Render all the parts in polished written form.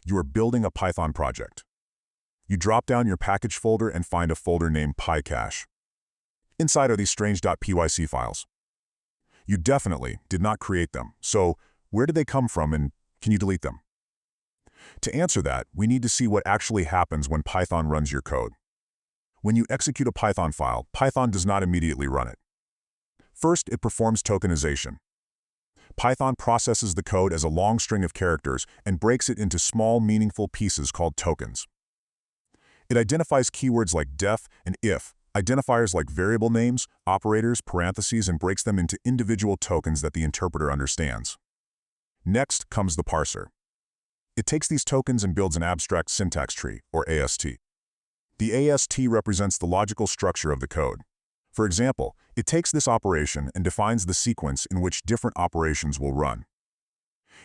You are building a Python project. You drop down your package folder and find a folder named PyCache. Inside are these strange .pyc files. You definitely did not create them, so where did they come from and can you delete them? To answer that, we need to see what actually happens when Python runs your code. When you execute a Python file, Python does not immediately run it. First, it performs tokenization. Python processes the code as a long string of characters and breaks it into small, meaningful pieces called tokens. It identifies keywords like def and if, identifiers like variable names, operators, parentheses, and breaks them into individual tokens that the interpreter understands. Next comes the parser. It takes these tokens and builds an abstract syntax tree, or AST. The AST represents the logical structure of the code. For example, it takes this operation and defines the sequence in which different operations will run.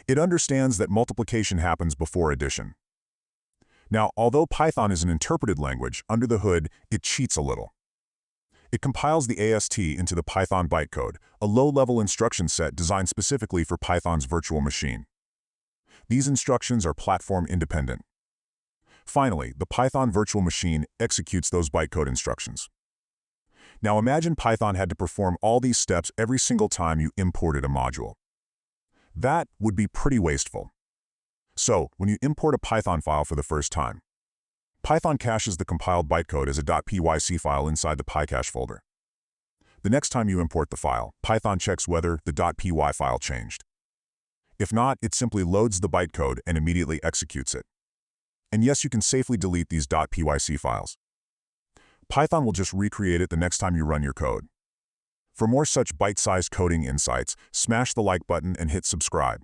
It understands that multiplication happens before addition. Now, although Python is an interpreted language, under the hood, it cheats a little. It compiles the AST into the Python bytecode, a low-level instruction set designed specifically for Python's virtual machine. These instructions are platform independent. Finally, the Python virtual machine executes those bytecode instructions. Now imagine Python had to perform all these steps every single time you imported a module. That would be pretty wasteful. So, when you import a Python file for the first time, Python caches the compiled bytecode as a .pyc file inside the PyCache folder. The next time you import the file, Python checks whether the .py file changed. If not, it simply loads the bytecode and immediately executes it. And yes, you can safely delete these .pyc files. Python will just recreate it the next time you run your code. For more such bite-sized coding insights, smash the like button and hit subscribe.